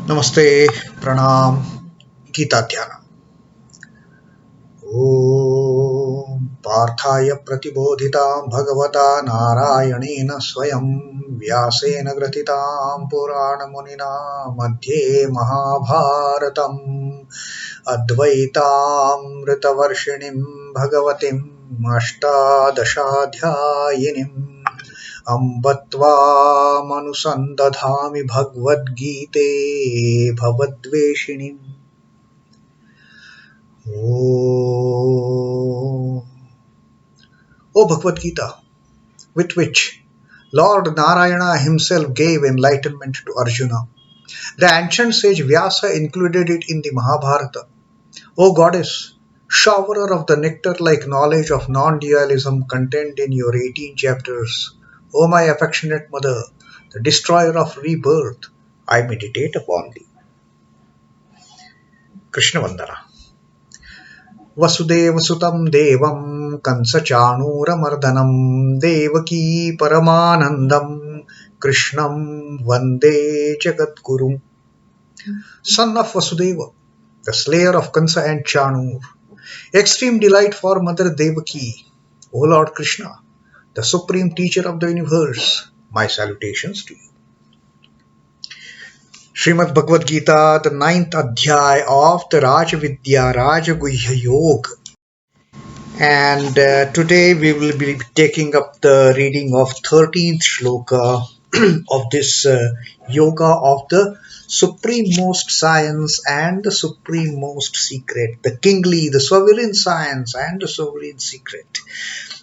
Namaste, Pranam, Gita Dhyana. Om Parthaya Pratibodhitam Bhagavata Narayanena Swayam Vyasena Gratitam Purana Munina Madhye Mahabharatam Advaitam Ritavarshinim Bhagavatim Ashtadashadhyayinim Ambatvam Bhagavad Gite Bhavadveshinim. Oh, Bhagavad Gita, with which Lord Narayana himself gave enlightenment to Arjuna. The ancient sage Vyasa included it in the Mahabharata. O goddess, showerer of the nectar-like knowledge of non-dualism contained in your 18 chapters, O my affectionate mother, the destroyer of rebirth, I meditate upon thee. Krishna Vandana. Vasudeva Sutam Devam Kansachanuramardanam Devaki Paramanandam Krishnam Vande Jagadguru. Son of Vasudeva, the slayer of Kansa and Chanur, extreme delight for Mother Devaki, O Lord Krishna, the supreme teacher of the universe, my salutations to you. Srimad Bhagavad Gita, the 9th Adhyay of the Rajavidya Rajaguhya Yoga. And today we will be taking up the reading of 13th Shloka of this Yoga of the supreme-most science and the supreme-most secret, the kingly, the sovereign science and the sovereign secret.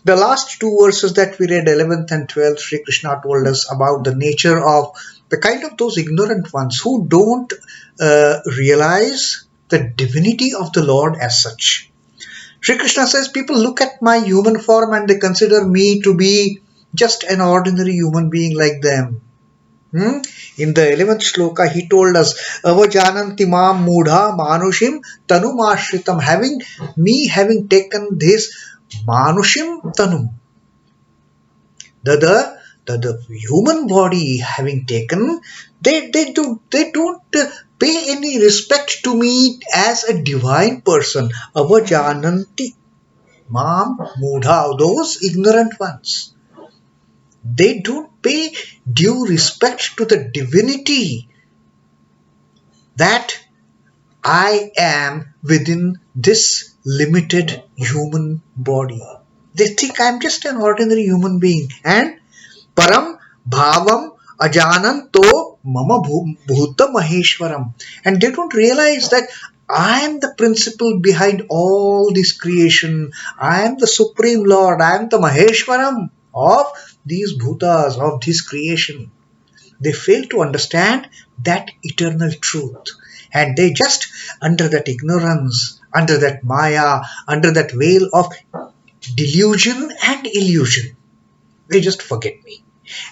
The last two verses that we read, 11th and 12th, Sri Krishna told us about the nature of the kind of those ignorant ones who don't realize the divinity of the Lord as such. Sri Krishna says, people look at my human form and they consider me to be just an ordinary human being like them. In the 11th shloka, he told us, avajananti mam mudha manushim tanum āśhritam, having taken this manushim tanum, the human body having taken, they don't pay any respect to me as a divine person. Avajananti mam mudha, those ignorant ones, they don't pay due respect to the divinity that I am within this limited human body. They think I'm just an ordinary human being. And param bhavam ajananto mama bhuta maheshwaram. And they don't realize that I am the principle behind all this creation. I am the Supreme Lord. I am the Maheshwaram of these bhutas, of this creation. They fail to understand that eternal truth. And they just, under that ignorance, under that maya, under that veil of delusion and illusion, they just forget me.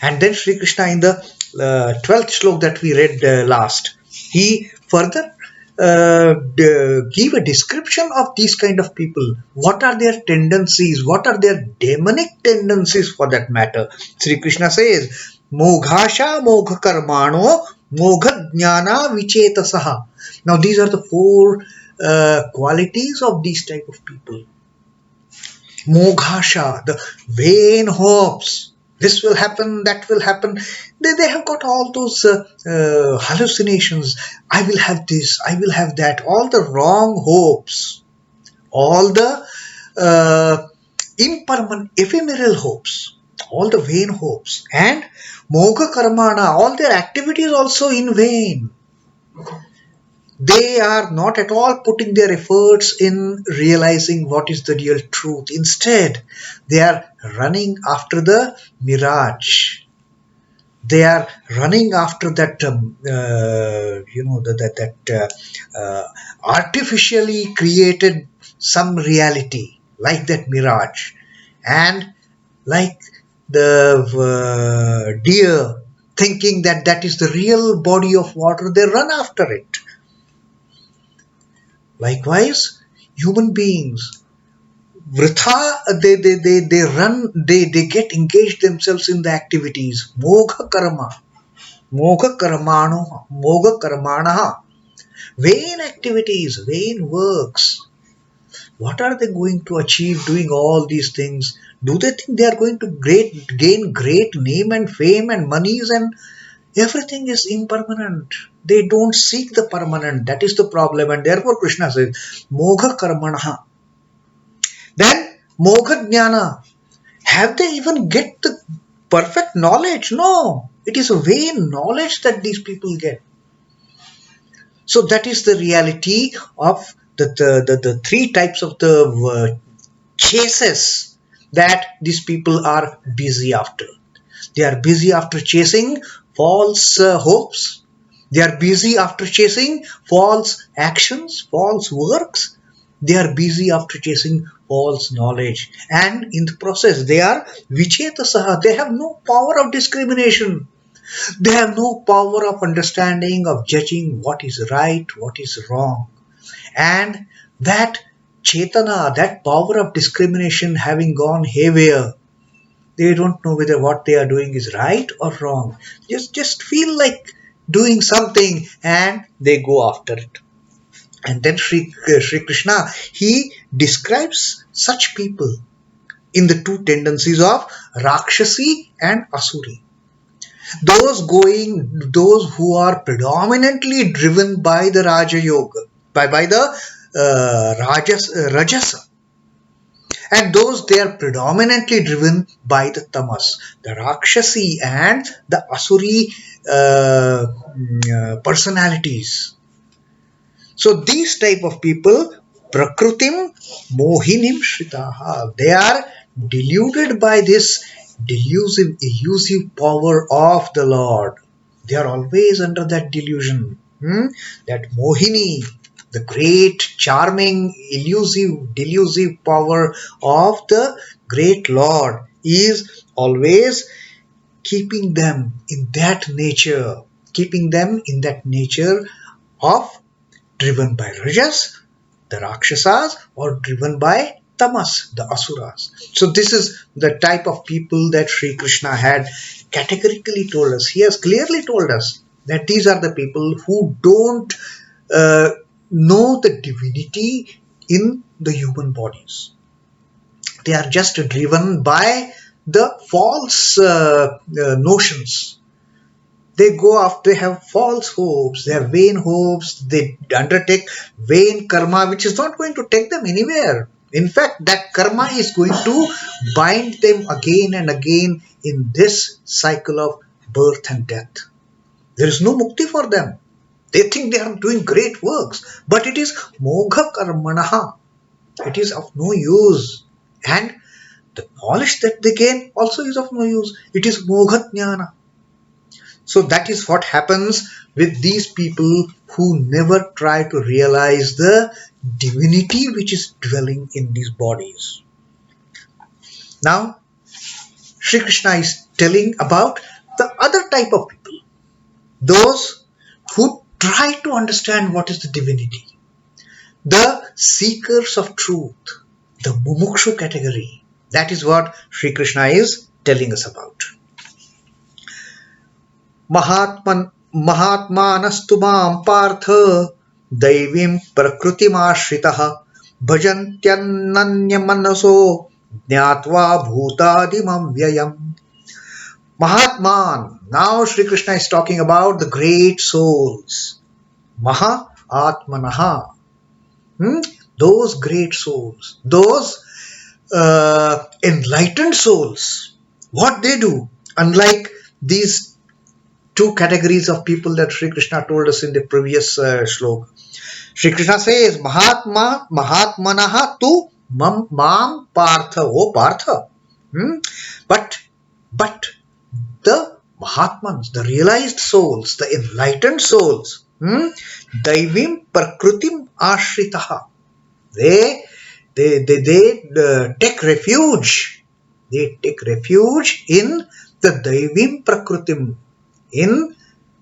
And then Sri Krishna in the 12th slok that we read last, he further give a description of these kind of people. What are their tendencies? What are their demonic tendencies for that matter? Sri Krishna says, Moghasha mogha karmano mogha jnana vicetasaha. Now these are the four qualities of these type of people. Moghasha, the vain hopes. This will happen, that will happen. They have got all those hallucinations. I will have this, I will have that. All the wrong hopes. All the impermanent, ephemeral hopes. All the vain hopes. And mogha karmana, all their activities also in vain. They are not at all putting their efforts in realizing what is the real truth. Instead, they are running after the mirage. They are running after that, artificially created some reality, like that mirage. And like the deer thinking that that is the real body of water, they run after it. Likewise, human beings, vritha, they run, they get engaged themselves in the activities, mogha karma. moga karmanaha, vain activities, vain works. What are they going to achieve doing all these things? Do they think they are going to gain great name and fame and monies, and everything is impermanent? They don't seek the permanent. That is the problem. And therefore Krishna says, Mogha karmanaha. Then Mogha jnana. Have they even get the perfect knowledge? No. It is a vain knowledge that these people get. So that is the reality of the three types of the chases that these people are busy after. They are busy after chasing false hopes. They are busy after chasing false actions, false works. They are busy after chasing false knowledge. And in the process, they are vichetasaha. They have no power of discrimination. They have no power of understanding, of judging what is right, what is wrong. And that chetana, that power of discrimination having gone haywire, they don't know whether what they are doing is right or wrong. Just feel like doing something and they go after it. And then Sri Krishna, he describes such people in the two tendencies of Rakshasi and Asuri. Those who are predominantly driven by the Raja Yoga, by the Rajasa. And those, they are predominantly driven by the tamas, the Rakshasi and the Asuri personalities. So these type of people, prakṛitim mohinim shritaha, they are deluded by this elusive power of the Lord. They are always under that delusion. That mohini, the great, charming, delusive power of the great Lord is always keeping them in that nature, of driven by Rajas, the Rakshasas, or driven by Tamas, the Asuras. So this is the type of people that Sri Krishna had categorically told us. He has clearly told us that these are the people who don't know the divinity in the human bodies. They are just driven by the false notions. They go after, they have false hopes, they have vain hopes, they undertake vain karma which is not going to take them anywhere. In fact, that karma is going to bind them again and again in this cycle of birth and death. There is no mukti for them. They think they are doing great works, but it is mogha karmanaha. It is of no use. And the knowledge that they gain also is of no use. It is mogha jnana. So that is what happens with these people who never try to realize the divinity which is dwelling in these bodies. Now, Sri Krishna is telling about the other type of people. Those who try to understand what is the divinity. The seekers of truth. The mumukshu category. That is what Sri Krishna is telling us about. mahātmānas tu māṁ pārtha daivīṁ prakṛitim āśhritāḥ bhajantyananya-manaso jñātvā bhūtādim avyayam. Mahatman. Now Sri Krishna is talking about the great souls. mahātmānaha. Those great souls. Those enlightened souls. What they do, unlike these two categories of people that Sri Krishna told us in the previous shloka. Sri Krishna says, mahātmānaha tu māṁ partha, O Partha. But the Mahatmans, the realized souls, the enlightened souls, daivīṁ prakṛitim āśhritāḥ. They take refuge. They take refuge in the daivīṁ prakṛitim, in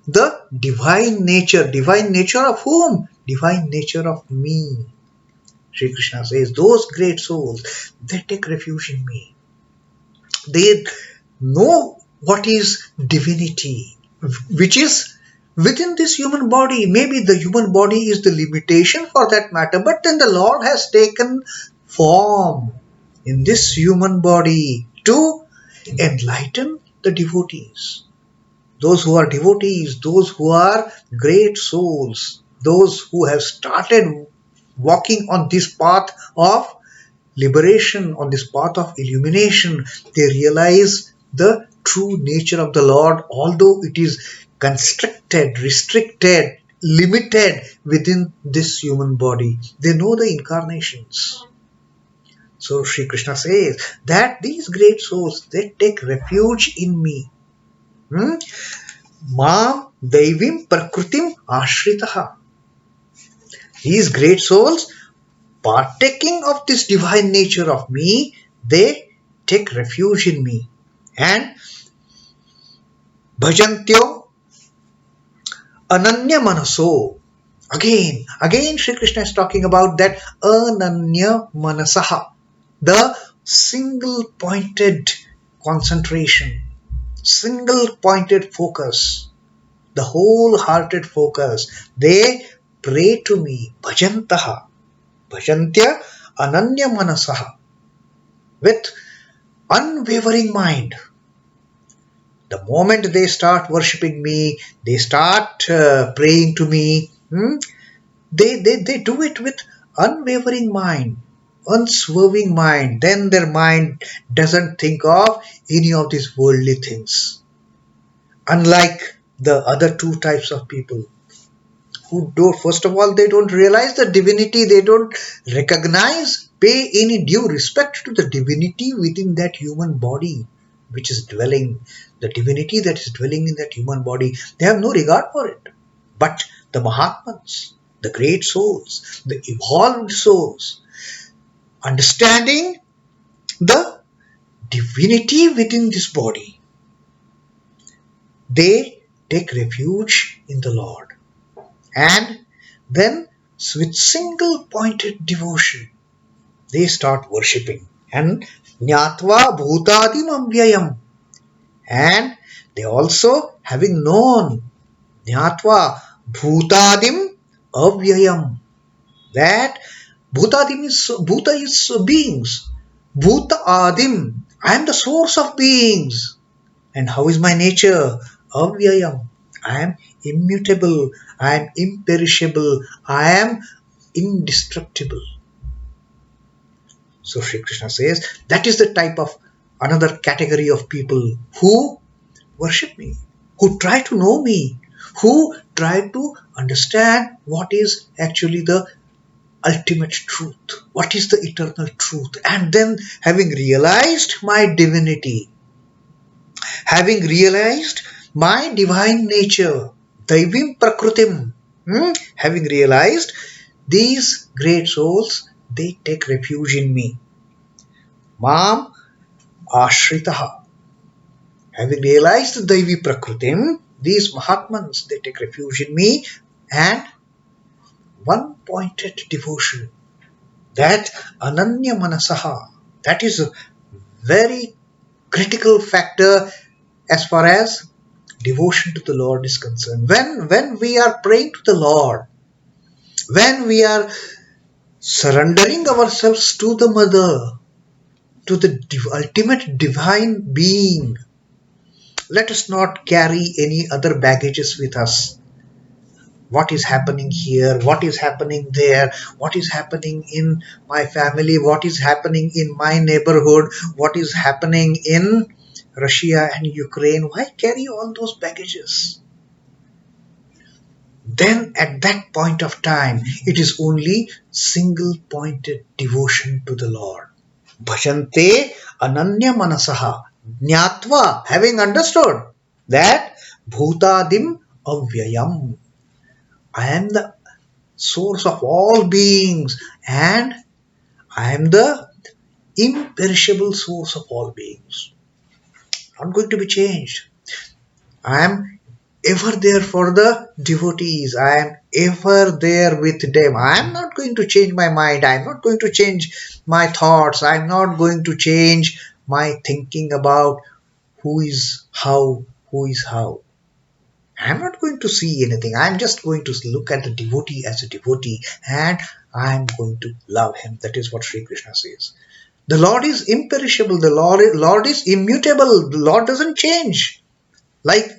the divine nature. Divine nature of whom? Divine nature of me. Sri Krishna says, those great souls, they take refuge in me. They know what is divinity. which is within this human body. Maybe the human body is the limitation for that matter, but then the Lord has taken form in this human body to enlighten the devotees. Those who are devotees, those who are great souls, those who have started walking on this path of liberation, on this path of illumination, they realize the true nature of the Lord, although it is constricted, restricted, limited within this human body. They know the incarnations. So Sri Krishna says that these great souls, they take refuge in me. Mam daivīṁ prakṛitim āśhritāḥ. These great souls, partaking of this divine nature of me, they take refuge in me. And bhajantyananya-manaso. Again Sri Krishna is talking about that ananya-manasaha, the single-pointed concentration, single-pointed focus, the wholehearted focus. They pray to me, bhajantaha, bhajantya ananya-manasaha, with unwavering mind. The moment they start worshipping me, they start praying to me, they do it with unwavering mind, unswerving mind. Then their mind doesn't think of any of these worldly things. Unlike the other two types of people who don't, first of all, they don't realize the divinity, they don't recognize, pay any due respect to the divinity within that human body which is dwelling, the divinity that is dwelling in that human body. They have no regard for it. But the Mahatmans, the great souls, the evolved souls, understanding the divinity within this body, they take refuge in the Lord. And then with single-pointed devotion, they start worshipping. And jñātvā bhūtādim avyayam. And they also, having known jñātvā bhūtādim avyayam, that bhūtādim is, bhuta is beings. Bhūtādim, I am the source of beings. And how is my nature? Avyayam, I am immutable, I am imperishable, I am indestructible. So Sri Krishna says that is the type of another category of people who worship me, who try to know me, who try to understand what is actually the ultimate truth, what is the eternal truth. And then having realized my divinity, having realized my divine nature, daivīṁ prakṛitim, having realized these great souls, they take refuge in me. Mam āśhritāḥ. Having realized the daivī prakṛitim, these Mahatmans, they take refuge in me, and one-pointed devotion, that ananya-manasaha, that is a very critical factor as far as devotion to the Lord is concerned. When we are praying to the Lord, when we are surrendering ourselves to the Mother, to the ultimate divine being, let us not carry any other baggages with us. What is happening here? What is happening there? What is happening in my family? What is happening in my neighborhood? What is happening in Russia and Ukraine? Why carry all those baggages? Then at that point of time, it is only single-pointed devotion to the Lord. Bhajante ananya-manasaha. Jñātvā, having understood that bhūtādim avyayam, I am the source of all beings and I am the imperishable source of all beings. Not going to be changed. I am ever there for the devotees. I am ever there with them. I am not going to change my mind. I am not going to change my thoughts. I am not going to change my thinking about who is how, who is how. I'm not going to see anything. I'm just going to look at the devotee as a devotee and I'm going to love him. That is what Sri Krishna says. The Lord is imperishable. The Lord is immutable. The Lord doesn't change. Like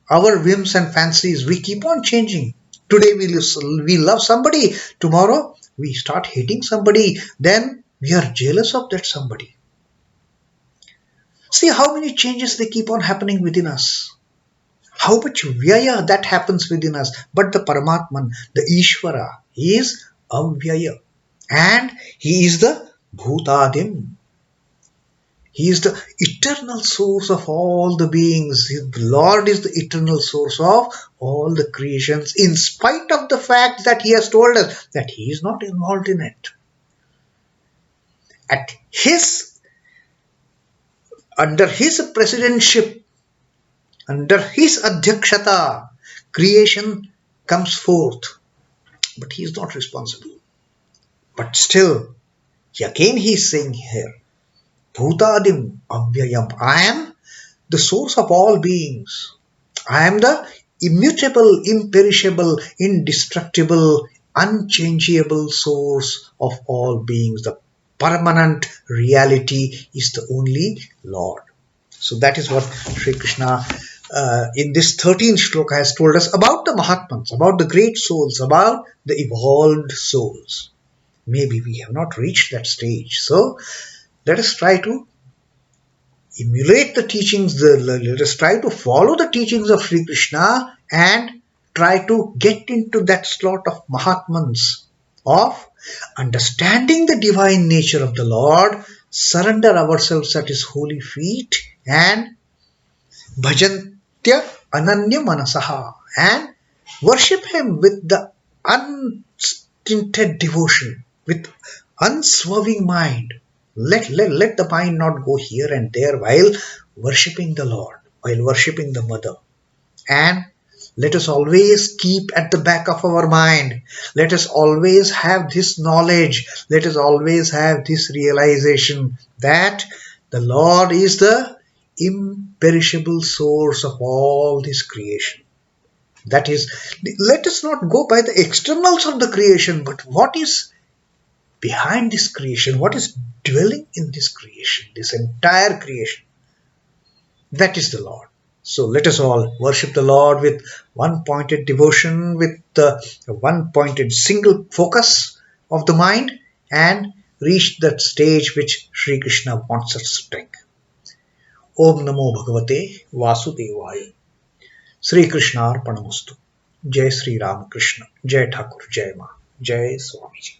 our whims and fancies, we keep on changing. Today we love somebody. Tomorrow we start hating somebody. Then we are jealous of that somebody. See how many changes they keep on happening within us. How much vyaya that happens within us. But the Paramatman, the Ishvara, he is avyaya. And he is the bhūtādim. He is the eternal source of all the beings. The Lord is the eternal source of all the creations, in spite of the fact that he has told us that he is not involved in it. Under his presidentship, under his adhyakshata, creation comes forth. But he is not responsible. But still, again he is saying here, bhūtādim avyayam. I am the source of all beings. I am the immutable, imperishable, indestructible, unchangeable source of all beings. The permanent reality is the only Lord. So that is what Sri Krishna in this 13th shloka has told us about the Mahatmans, about the great souls, about the evolved souls. Maybe we have not reached that stage. So let us try to emulate the teachings, let us try to follow the teachings of Sri Krishna and try to get into that slot of Mahatmans, of understanding the divine nature of the Lord, surrender ourselves at his holy feet and bhajantyananya-manaso, and worship him with the unstinted devotion, with unswerving mind. Let the mind not go here and there while worshipping the Lord, while worshipping the Mother. And let us always keep at the back of our mind. Let us always have this knowledge. Let us always have this realization that the Lord is the imperishable source of all this creation. That is, let us not go by the externals of the creation, but what is behind this creation, what is dwelling in this creation, this entire creation. That is the Lord. So let us all worship the Lord with one-pointed devotion, with the one-pointed single focus of the mind, and reach that stage which Sri Krishna wants us to take. Om Namo Bhagavate Vasudevaya. Sri Krishna Arpanamastu. Jai Sri Ramakrishna. Jai Thakur. Jai Ma. Jai Swami.